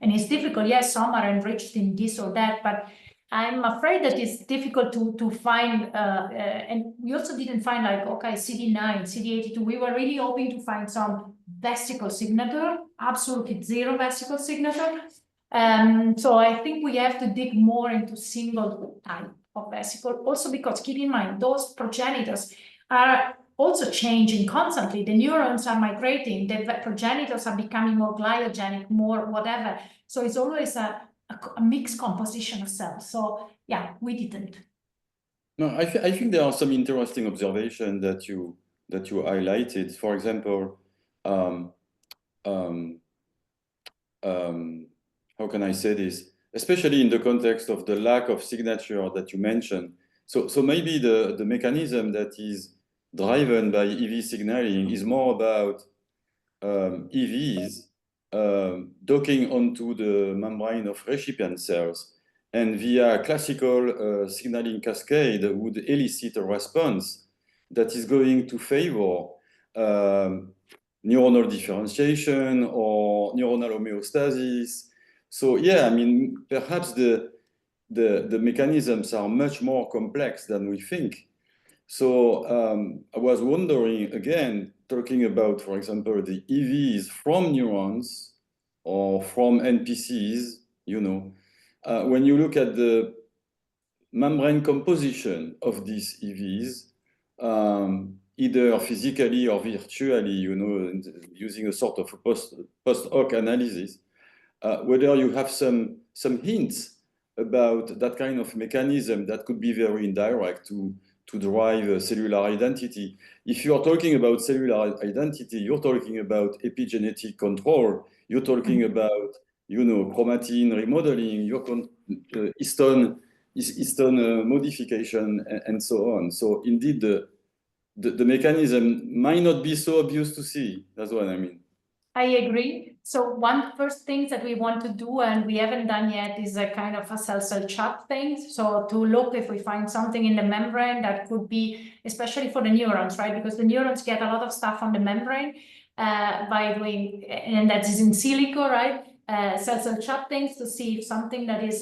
it's difficult. Yes, some are enriched in this or that, but I'm afraid that it's difficult to find, and we also didn't find like, okay, CD9, CD82. We were really hoping to find some vesicle signature, absolutely zero vesicle signature. So I think we have to dig more into single type of vesicle, also because keep in mind, those progenitors are also changing constantly. The neurons are migrating, the progenitors are becoming more gliogenic, more whatever. So it's always a mixed composition of cells. So yeah, we didn't. No, I think there are some interesting observations that you highlighted. For example, how can I say this? Especially in the context of the lack of signature that you mentioned. So maybe the mechanism that is driven by EV signaling is more about EVs docking onto the membrane of recipient cells, and via classical signaling cascade would elicit a response that is going to favor neuronal differentiation or neuronal homeostasis. So yeah, I mean, perhaps the mechanisms are much more complex than we think. So I was wondering, again, talking about, for example, the EVs from neurons or from NPCs, you know, when you look at the membrane composition of these EVs, either physically or virtually, using a sort of a post hoc analysis, whether you have some hints about that kind of mechanism that could be very indirect to drive cellular identity. If you're talking about cellular identity, you're talking about epigenetic control, you're talking about, chromatin remodeling, histone modification, and so on. So indeed, the mechanism might not be so obvious to see. That's what I mean. I agree. So one first thing that we want to do, and we haven't done yet, is a kind of a cell-cell chat thing. So to look if we find something in the membrane that could be, especially for the neurons, right? Because the neurons get a lot of stuff on the membrane by doing, and that is in silico, right? Cell-cell chat things to see if something that is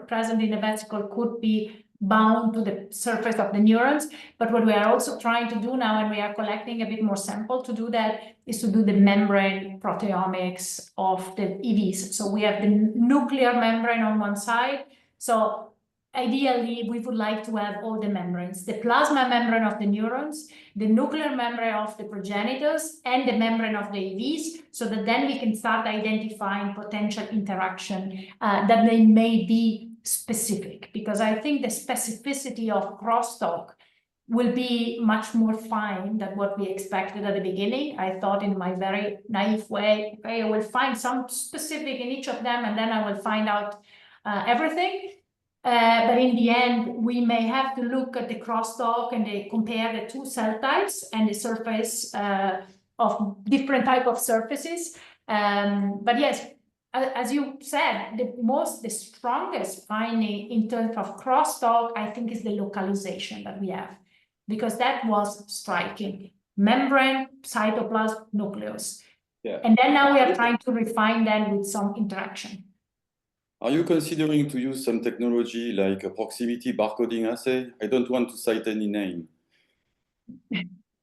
present in the vesicle could be bound to the surface of the neurons. But what we are also trying to do now, and we are collecting a bit more sample to do that, is to do the membrane proteomics of the EVs. So we have the nuclear membrane on one side. So ideally, we would like to have all the membranes, the plasma membrane of the neurons, the nuclear membrane of the progenitors, and the membrane of the EVs, so that then we can start identifying potential interaction that they may be specific, because I think the specificity of crosstalk will be much more fine than what we expected at the beginning. I thought in my very naive way, okay, I will find some specific in each of them, and then I will find out everything. But in the end, we may have to look at the crosstalk and compare the two cell types and the surface of different type of surfaces. But yes, as you said, the strongest finding in terms of crosstalk, I think, is the localization that we have, because that was striking. Membrane, cytoplasm, nucleus. Yeah. And then now we are trying to refine them with some interaction. Are you considering to use some technology like a proximity barcoding assay? I don't want to cite any name.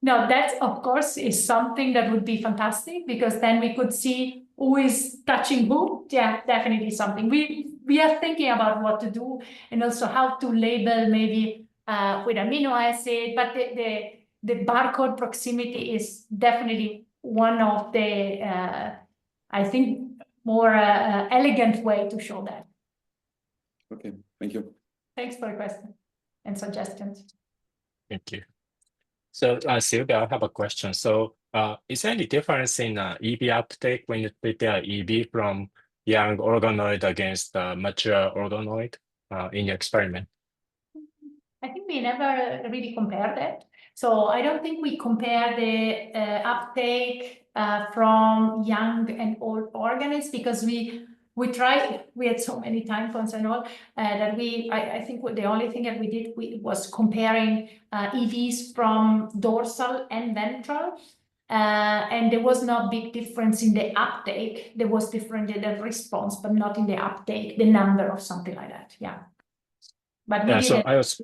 No, that of course is something that would be fantastic, because then we could see who is touching who. Yeah, definitely something. We are thinking about what to do, and also how to label maybe with amino acid, but the barcode proximity is definitely one of the, I think, more elegant way to show that. Okay, thank you. Thanks for the question and suggestions. Thank you. So, Silvia, I have a question. So, is there any difference in EV uptake when you prepare EV from young organoid against mature organoid in your experiment? I think we never really compared that. So I don't think we compare the uptake from young and old organisms, because we had so many time points and all that I think the only thing that we did was comparing EVs from dorsal and ventral. And there was no big difference in the uptake. There was different in the response, but not in the uptake, the number or something like that. Yeah. But we So didn't.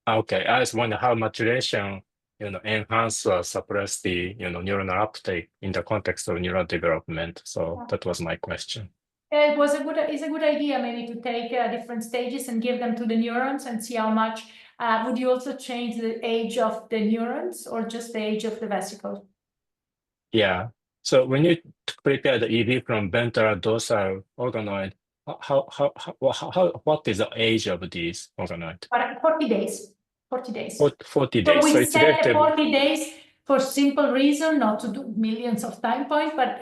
I was wondering how maturation, enhance or suppress the, neuronal uptake in the context of neural development. So that was my question. It's a good idea maybe to take different stages and give them to the neurons and see how much. Would you also change the age of the neurons or just the age of the vesicle? Yeah. So when you prepare the EV from ventral dorsal organoid, what is the age of these organoid? 40 days. 40 days. 40 days. So we it's set the relatively 40 days for simple reason, not to do millions of time points, but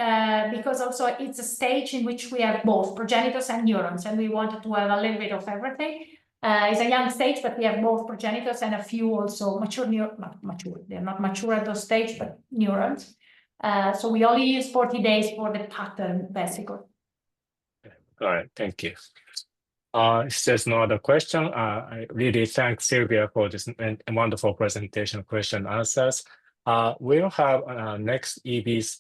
because also it's a stage in which we have both progenitors and neurons, and we wanted to have a little bit of everything. It's a young stage, but we have both progenitors and a few also mature, not mature, they're not mature at those stage, but neurons. So we only use 40 days for the pattern vesicle. All right, thank you. If there's no other question, I really thank Silvia for this wonderful presentation, question answers. We'll have next EVs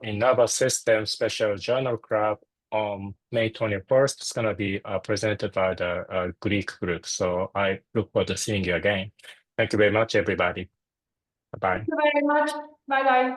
in nervous system special journal club on May 21st. It's going to be presented by the Greek group. So I look forward to seeing you again. Thank you very much, everybody. Bye-bye. Thank you very much. Bye-bye.